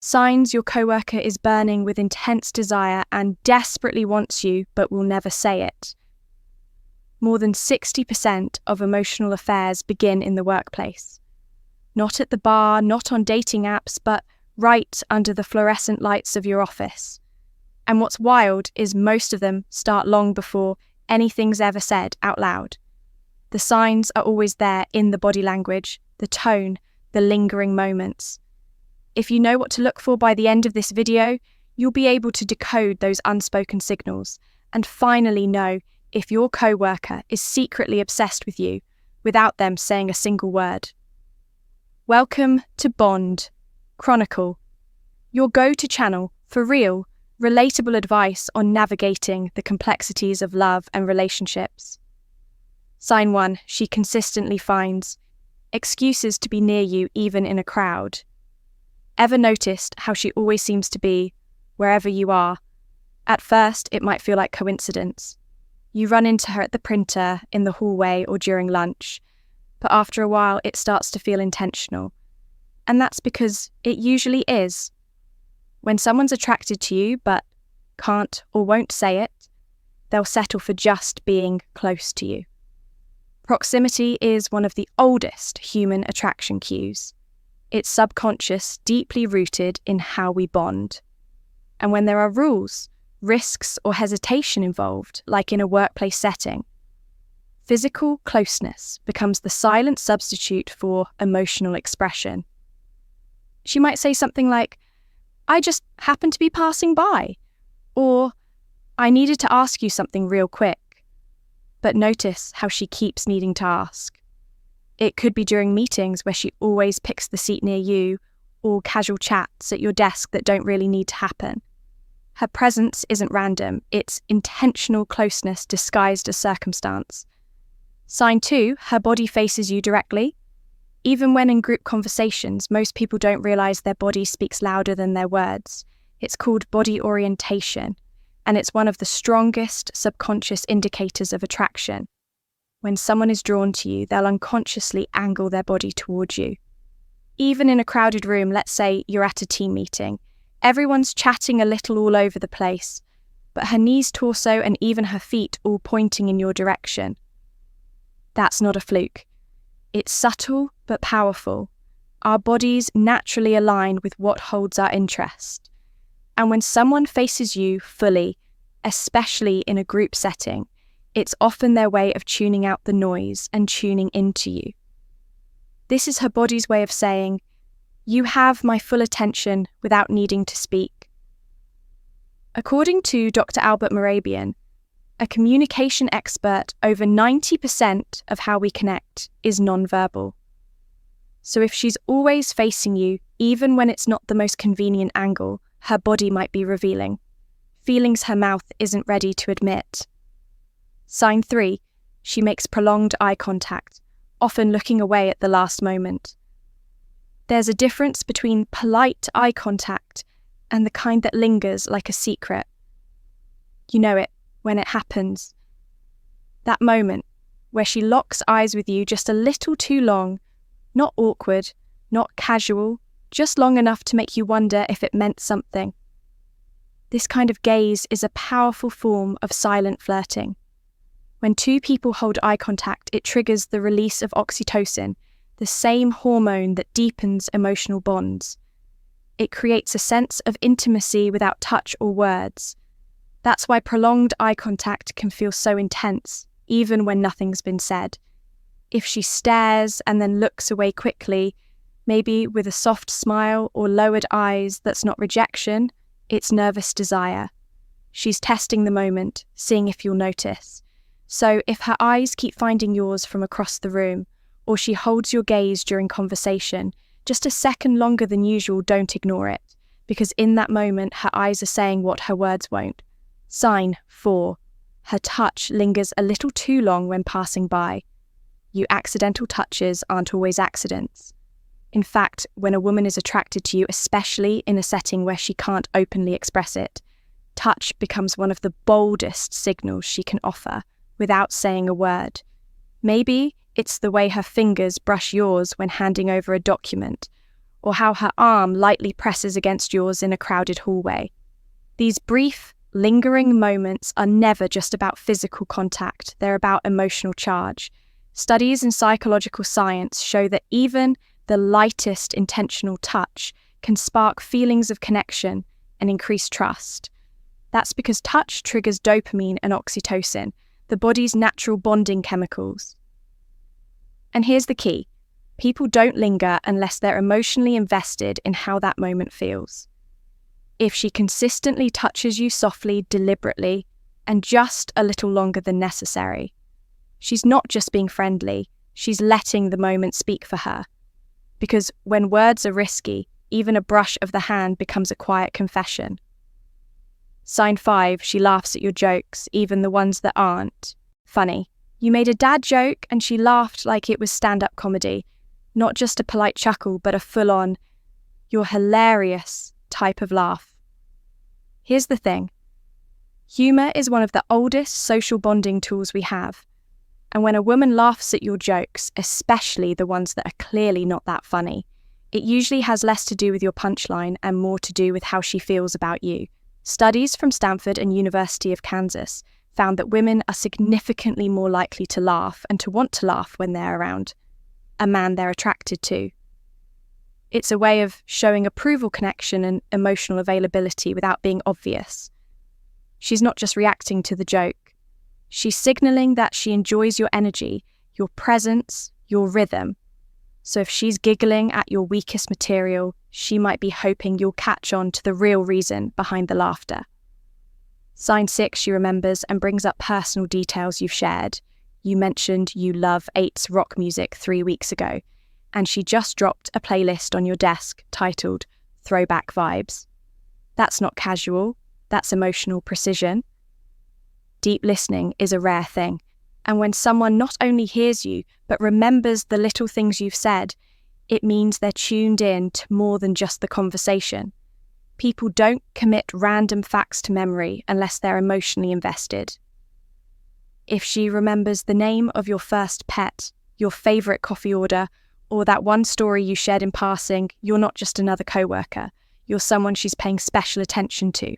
Signs your coworker is burning with intense desire and desperately wants you but will never say it. More than 60% of emotional affairs begin in the workplace. Not at the bar, not on dating apps, but right under the fluorescent lights of your office. And what's wild is most of them start long before anything's ever said out loud. The signs are always there in the body language, the tone, the lingering moments. If you know what to look for by the end of this video, you'll be able to decode those unspoken signals and finally know if your coworker is secretly obsessed with you without them saying a single word. Welcome to Bond, Chronicle, your go-to channel for real, relatable advice on navigating the complexities of love and relationships. Sign 1, she consistently finds excuses to be near you even in a crowd. Ever noticed how she always seems to be wherever you are? At first, it might feel like coincidence. You run into her at the printer, in the hallway, or during lunch. But after a while, it starts to feel intentional. And that's because it usually is. When someone's attracted to you but can't or won't say it, they'll settle for just being close to you. Proximity is one of the oldest human attraction cues. It's subconscious, deeply rooted in how we bond. And when there are rules, risks, or hesitation involved, like in a workplace setting, physical closeness becomes the silent substitute for emotional expression. She might say something like, "I just happened to be passing by," or "I needed to ask you something real quick." But notice how she keeps needing to ask. It could be during meetings where she always picks the seat near you, or casual chats at your desk that don't really need to happen. Her presence isn't random, it's intentional closeness disguised as circumstance. Sign 2, her body faces you directly. Even when in group conversations, most people don't realize their body speaks louder than their words. It's called body orientation, and it's one of the strongest subconscious indicators of attraction. When someone is drawn to you, they'll unconsciously angle their body towards you. Even in a crowded room, let's say you're at a team meeting, everyone's chatting a little all over the place, but her knees, torso, and even her feet all pointing in your direction. That's not a fluke. It's subtle but powerful. Our bodies naturally align with what holds our interest. And when someone faces you fully, especially in a group setting, it's often their way of tuning out the noise and tuning into you. This is her body's way of saying, "You have my full attention without needing to speak." According to Dr. Albert Morabian, a communication expert, over 90% of how we connect is nonverbal. So if she's always facing you, even when it's not the most convenient angle, her body might be revealing feelings her mouth isn't ready to admit. Sign 3, she makes prolonged eye contact, often looking away at the last moment. There's a difference between polite eye contact and the kind that lingers like a secret. You know it when it happens. That moment where she locks eyes with you just a little too long, not awkward, not casual, just long enough to make you wonder if it meant something. This kind of gaze is a powerful form of silent flirting. When two people hold eye contact, it triggers the release of oxytocin, the same hormone that deepens emotional bonds. It creates a sense of intimacy without touch or words. That's why prolonged eye contact can feel so intense, even when nothing's been said. If she stares and then looks away quickly, maybe with a soft smile or lowered eyes, that's not rejection, it's nervous desire. She's testing the moment, seeing if you'll notice. So if her eyes keep finding yours from across the room, or she holds your gaze during conversation, just a second longer than usual, don't ignore it, because in that moment her eyes are saying what her words won't. Sign 4. Her touch lingers a little too long when passing by. You accidental touches aren't always accidents. In fact, when a woman is attracted to you, especially in a setting where she can't openly express it, touch becomes one of the boldest signals she can offer without saying a word. Maybe it's the way her fingers brush yours when handing over a document, or how her arm lightly presses against yours in a crowded hallway. These brief, lingering moments are never just about physical contact, they're about emotional charge. Studies in psychological science show that even the lightest intentional touch can spark feelings of connection and increase trust. That's because touch triggers dopamine and oxytocin, the body's natural bonding chemicals. And here's the key. People don't linger unless they're emotionally invested in how that moment feels. If she consistently touches you softly, deliberately, and just a little longer than necessary, she's not just being friendly, she's letting the moment speak for her. Because when words are risky, even a brush of the hand becomes a quiet confession. Sign 5, she laughs at your jokes, even the ones that aren't funny. You made a dad joke and she laughed like it was stand-up comedy. Not just a polite chuckle, but a full-on, "you're hilarious" type of laugh. Here's the thing. Humor is one of the oldest social bonding tools we have. And when a woman laughs at your jokes, especially the ones that are clearly not that funny, it usually has less to do with your punchline and more to do with how she feels about you. Studies from Stanford and University of Kansas found that women are significantly more likely to laugh and to want to laugh when they're around a man they're attracted to. It's a way of showing approval, connection, and emotional availability without being obvious. She's not just reacting to the joke. She's signaling that she enjoys your energy, your presence, your rhythm. So if she's giggling at your weakest material, she might be hoping you'll catch on to the real reason behind the laughter. Sign 6, she remembers and brings up personal details you've shared. You mentioned you love 8's rock music 3 weeks ago, and she just dropped a playlist on your desk titled Throwback Vibes. That's not casual, that's emotional precision. Deep listening is a rare thing, and when someone not only hears you, but remembers the little things you've said, it means they're tuned in to more than just the conversation. People don't commit random facts to memory unless they're emotionally invested. If she remembers the name of your first pet, your favourite coffee order, or that one story you shared in passing, you're not just another coworker, you're someone she's paying special attention to.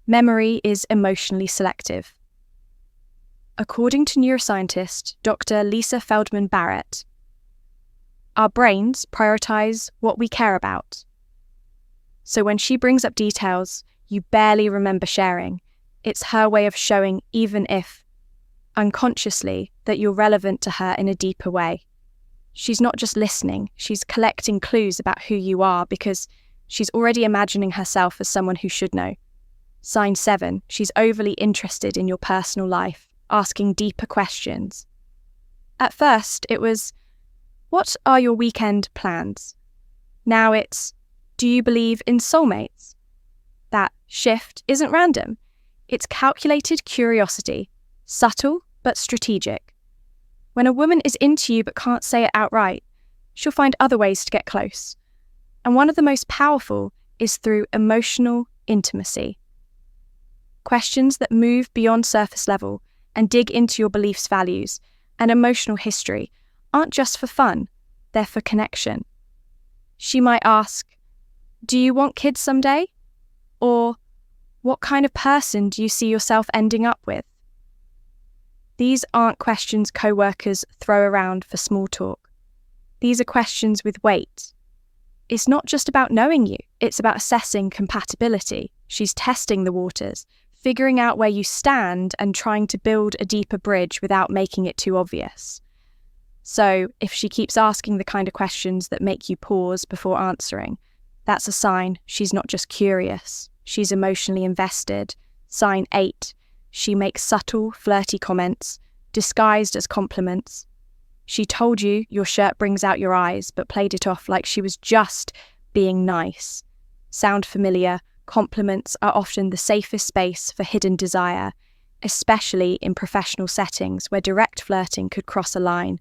Memory is emotionally selective. According to neuroscientist Dr. Lisa Feldman Barrett, our brains prioritize what we care about. So when she brings up details you barely remember sharing, it's her way of showing, even if unconsciously, that you're relevant to her in a deeper way. She's not just listening, she's collecting clues about who you are because she's already imagining herself as someone who should know. Sign 7, she's overly interested in your personal life, asking deeper questions. At first, it was, what are your weekend plans? Now it's, do you believe in soulmates? That shift isn't random. It's calculated curiosity, subtle but strategic. When a woman is into you but can't say it outright, she'll find other ways to get close. And one of the most powerful is through emotional intimacy. Questions that move beyond surface level and dig into your beliefs, values, and emotional history aren't just for fun, they're for connection. She might ask, do you want kids someday? Or, what kind of person do you see yourself ending up with? These aren't questions co-workers throw around for small talk. These are questions with weight. It's not just about knowing you, it's about assessing compatibility. She's testing the waters, figuring out where you stand and trying to build a deeper bridge without making it too obvious. So, if she keeps asking the kind of questions that make you pause before answering, that's a sign she's not just curious, she's emotionally invested. Sign 8, she makes subtle, flirty comments, disguised as compliments. She told you your shirt brings out your eyes, but played it off like she was just being nice. Sound familiar? Compliments are often the safest space for hidden desire, especially in professional settings where direct flirting could cross a line.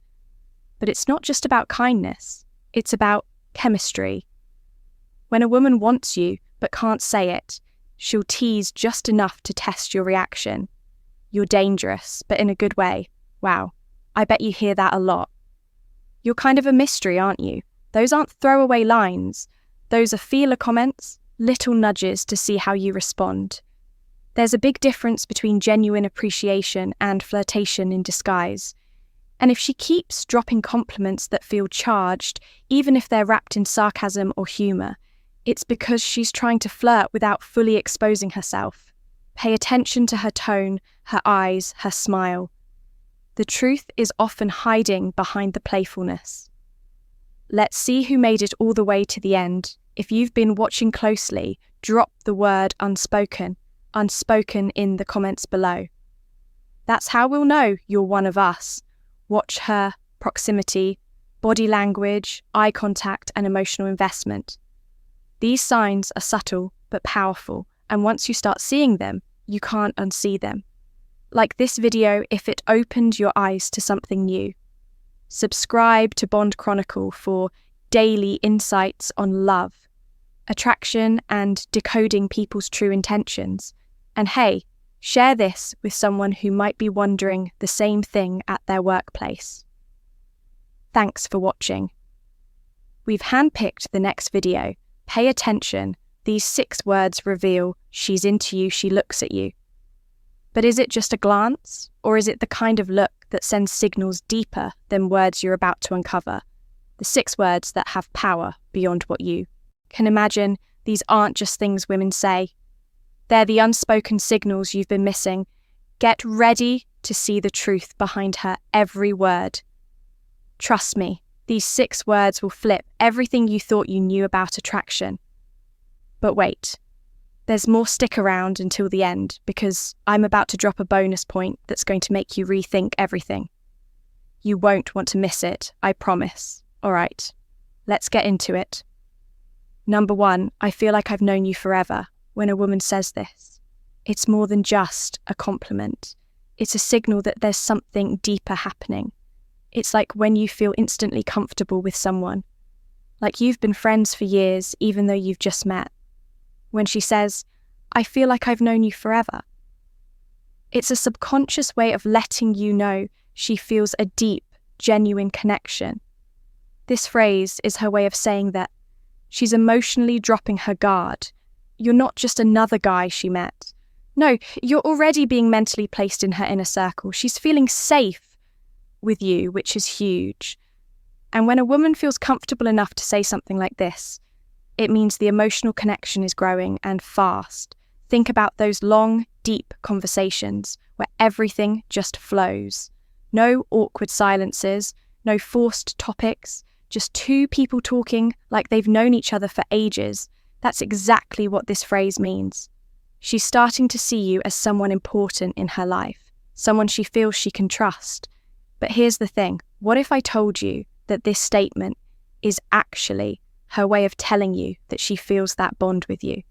But it's not just about kindness, it's about chemistry. When a woman wants you but can't say it, she'll tease just enough to test your reaction. You're dangerous, but in a good way. Wow, I bet you hear that a lot. You're kind of a mystery, aren't you? Those aren't throwaway lines. Those are feeler comments, little nudges to see how you respond. There's a big difference between genuine appreciation and flirtation in disguise. And if she keeps dropping compliments that feel charged, even if they're wrapped in sarcasm or humour, it's because she's trying to flirt without fully exposing herself. Pay attention to her tone, her eyes, her smile. The truth is often hiding behind the playfulness. Let's see who made it all the way to the end. If you've been watching closely, drop the word unspoken in the comments below. That's how we'll know you're one of us. Watch her proximity, body language, eye contact, and emotional investment. These signs are subtle but powerful, and once you start seeing them, you can't unsee them. Like this video if it opened your eyes to something new. Subscribe to Bond Chronicle for daily insights on love, attraction, and decoding people's true intentions. And hey, share this with someone who might be wondering the same thing at their workplace. Thanks for watching. We've handpicked the next video. Pay attention. These 6 words reveal she's into you, she looks at you. But is it just a glance, or is it the kind of look that sends signals deeper than words you're about to uncover? The 6 words that have power beyond what you can imagine. These aren't just things women say. They're the unspoken signals you've been missing. Get ready to see the truth behind her every word. Trust me, these 6 words will flip everything you thought you knew about attraction. But wait, there's more. Stick around until the end, because I'm about to drop a bonus point that's going to make you rethink everything. You won't want to miss it, I promise. All right, let's get into it. Number 1, I feel like I've known you forever. When a woman says this, it's more than just a compliment. It's a signal that there's something deeper happening. It's like when you feel instantly comfortable with someone, like you've been friends for years even though you've just met. When she says, I feel like I've known you forever, it's a subconscious way of letting you know she feels a deep, genuine connection. This phrase is her way of saying that she's emotionally dropping her guard. You're not just another guy she met. No, you're already being mentally placed in her inner circle. She's feeling safe with you, which is huge. And when a woman feels comfortable enough to say something like this, it means the emotional connection is growing and fast. Think about those long, deep conversations where everything just flows. No awkward silences, no forced topics, just 2 people talking like they've known each other for ages. That's exactly what this phrase means. She's starting to see you as someone important in her life, someone she feels she can trust. But here's the thing, what if I told you that this statement is actually her way of telling you that she feels that bond with you?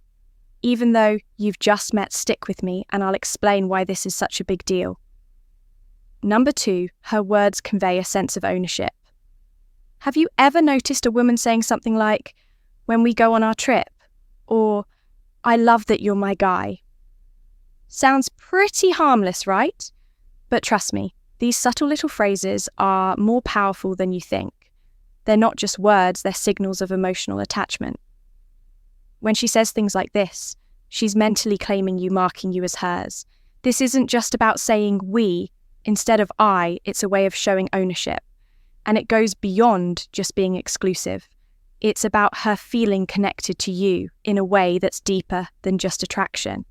Even though you've just met, stick with me and I'll explain why this is such a big deal. Number 2, her words convey a sense of ownership. Have you ever noticed a woman saying something like, when we go on our trip? Or, I love that you're my guy. Sounds pretty harmless, right? But trust me, these subtle little phrases are more powerful than you think. They're not just words, they're signals of emotional attachment. When she says things like this, she's mentally claiming you, marking you as hers. This isn't just about saying we instead of I, it's a way of showing ownership. And it goes beyond just being exclusive. It's about her feeling connected to you in a way that's deeper than just attraction.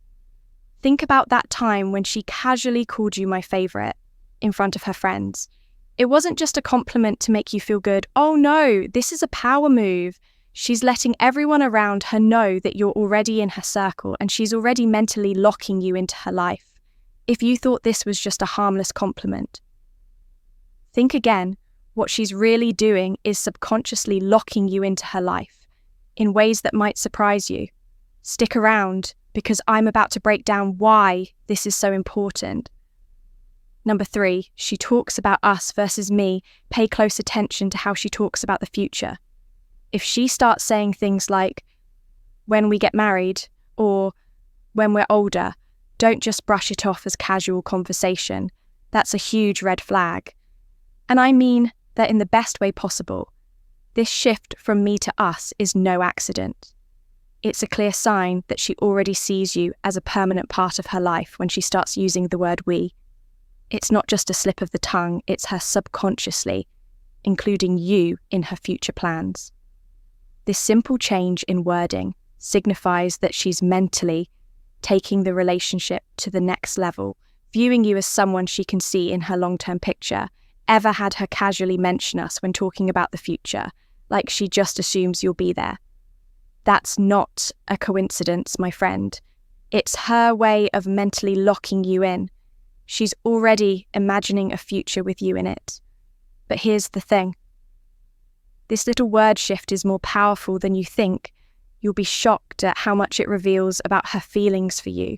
Think about that time when she casually called you my favourite in front of her friends. It wasn't just a compliment to make you feel good. Oh no, this is a power move. She's letting everyone around her know that you're already in her circle and she's already mentally locking you into her life. If you thought this was just a harmless compliment, think again. What she's really doing is subconsciously locking you into her life in ways that might surprise you. Stick around because I'm about to break down why this is so important. Number 3, she talks about us versus me. Pay close attention to how she talks about the future. If she starts saying things like, when we get married, or when we're older, don't just brush it off as casual conversation. That's a huge red flag. And I mean that in the best way possible. This shift from me to us is no accident. It's a clear sign that she already sees you as a permanent part of her life when she starts using the word we. It's not just a slip of the tongue, it's her subconsciously including you in her future plans. This simple change in wording signifies that she's mentally taking the relationship to the next level, viewing you as someone she can see in her long-term picture. Ever had her casually mention us when talking about the future, like she just assumes you'll be there. That's not a coincidence, my friend. It's her way of mentally locking you in. She's already imagining a future with you in it. But here's the thing. This little word shift is more powerful than you think. You'll be shocked at how much it reveals about her feelings for you.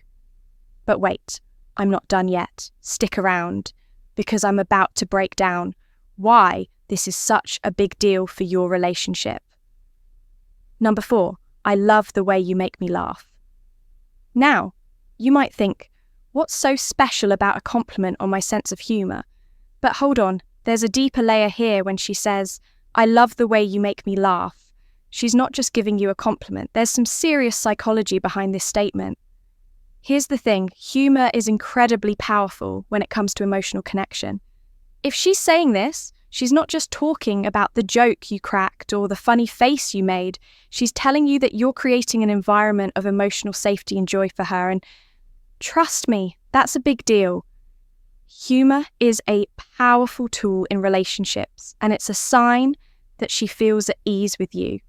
But wait, I'm not done yet. Stick around, because I'm about to break down why this is such a big deal for your relationship. Number 4, I love the way you make me laugh. Now, you might think, what's so special about a compliment on my sense of humour? But hold on, there's a deeper layer here when she says, I love the way you make me laugh. She's not just giving you a compliment. There's some serious psychology behind this statement. Here's the thing, humour is incredibly powerful when it comes to emotional connection. If she's saying this, she's not just talking about the joke you cracked or the funny face you made. She's telling you that you're creating an environment of emotional safety and joy for her. And trust me, that's a big deal. Humour is a powerful tool in relationships, and it's a sign that she feels at ease with you.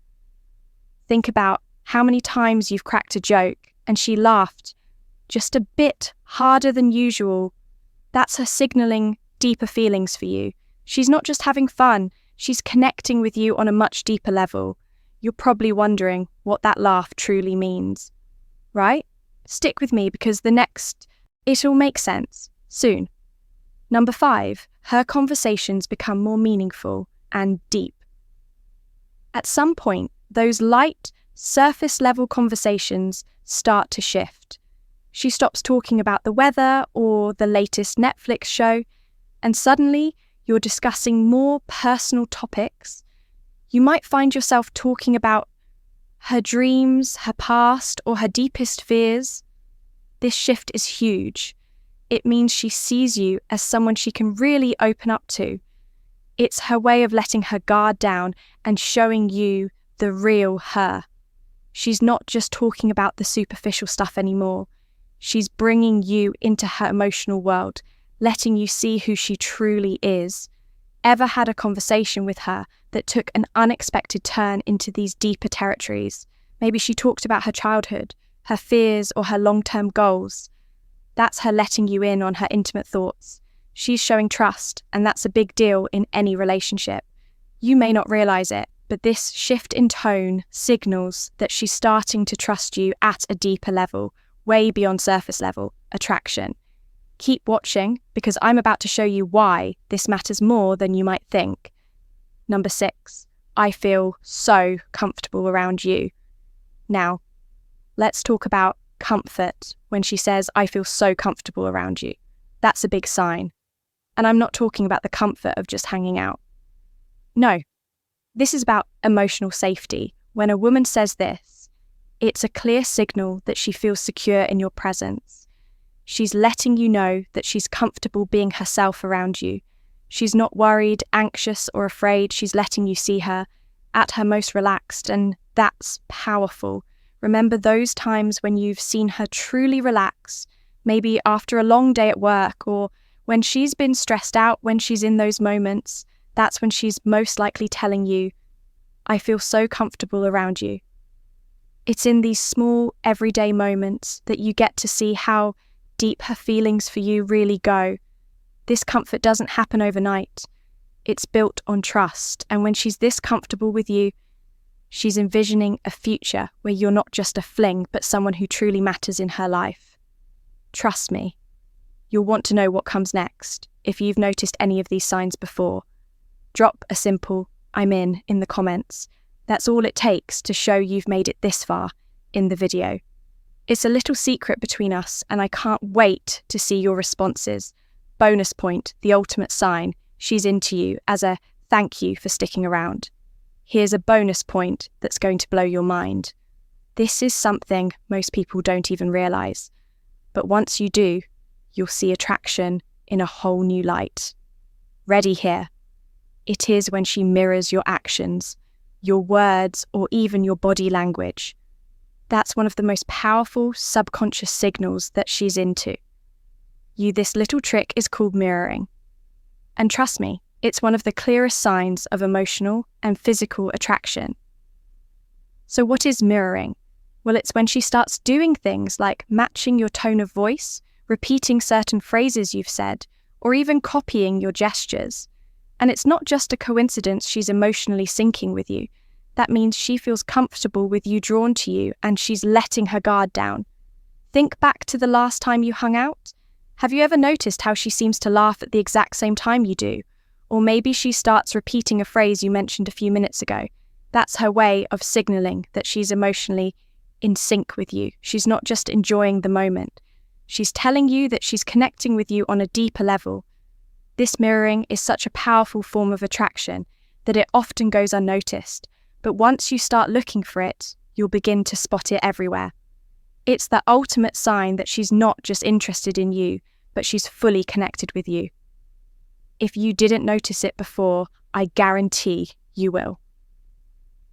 Think about how many times you've cracked a joke and she laughed just a bit harder than usual. That's her signalling deeper feelings for you. She's not just having fun, she's connecting with you on a much deeper level. You're probably wondering what that laugh truly means, right? Stick with me because it'll make sense soon. Number 5, her conversations become more meaningful and deep. At some point, those light, surface-level conversations start to shift. She stops talking about the weather or the latest Netflix show, and suddenly you're discussing more personal topics. You might find yourself talking about her dreams, her past, or her deepest fears. This shift is huge. It means she sees you as someone she can really open up to. It's her way of letting her guard down and showing you the real her. She's not just talking about the superficial stuff anymore. She's bringing you into her emotional world, letting you see who she truly is. Ever had a conversation with her that took an unexpected turn into these deeper territories? Maybe she talked about her childhood, her fears, or her long-term goals. That's her letting you in on her intimate thoughts. She's showing trust, and that's a big deal in any relationship. You may not realize it, but this shift in tone signals that she's starting to trust you at a deeper level, way beyond surface level attraction. Keep watching, because I'm about to show you why this matters more than you might think. Number 6, I feel so comfortable around you. Now, let's talk about comfort when she says, I feel so comfortable around you. That's a big sign. And I'm not talking about the comfort of just hanging out. No, this is about emotional safety. When a woman says this, it's a clear signal that she feels secure in your presence. She's letting you know that she's comfortable being herself around you. She's not worried, anxious, or afraid. She's letting you see her at her most relaxed, and that's powerful. Remember those times when you've seen her truly relax, maybe after a long day at work, or when she's been stressed out. When she's in those moments, that's when she's most likely telling you, I feel so comfortable around you. It's in these small, everyday moments that you get to see how deep her feelings for you really go. This comfort doesn't happen overnight. It's built on trust, and when she's this comfortable with you, she's envisioning a future where you're not just a fling, but someone who truly matters in her life. Trust me, you'll want to know what comes next if you've noticed any of these signs before. Drop a simple I'm in the comments. That's all it takes to show you've made it this far in the video. It's a little secret between us, and I can't wait to see your responses. Bonus point, the ultimate sign, she's into you as a thank you for sticking around. here's a bonus point that's going to blow your mind. This is something most people don't even realize. But once you do, you'll see attraction in a whole new light. Ready here. It is when she mirrors your actions, your words, or even your body language. That's one of the most powerful subconscious signals that she's into. This little trick is called mirroring. And trust me, it's one of the clearest signs of emotional and physical attraction. So what is mirroring? Well, it's when she starts doing things like matching your tone of voice, repeating certain phrases you've said, or even copying your gestures. And it's not just a coincidence she's emotionally syncing with you. That means she feels comfortable with you, drawn to you, and she's letting her guard down. Think back to the last time you hung out. Have you ever noticed how she seems to laugh at the exact same time you do? Or maybe she starts repeating a phrase you mentioned a few minutes ago. That's her way of signaling that she's emotionally in sync with you. She's not just enjoying the moment. She's telling you that she's connecting with you on a deeper level. This mirroring is such a powerful form of attraction that it often goes unnoticed. But once you start looking for it, you'll begin to spot it everywhere. It's the ultimate sign that she's not just interested in you, but she's fully connected with you. If you didn't notice it before, I guarantee you will.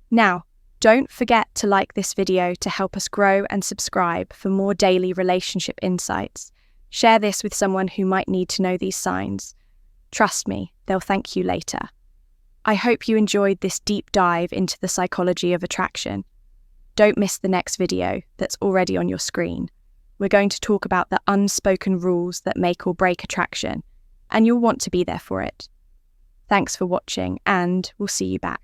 Now, don't forget to like this video to help us grow and subscribe for more daily relationship insights. Share this with someone who might need to know these signs. Trust me, they'll thank you later. I hope you enjoyed this deep dive into the psychology of attraction. Don't miss the next video that's already on your screen. We're going to talk about the unspoken rules that make or break attraction, and you'll want to be there for it. Thanks for watching, and we'll see you back.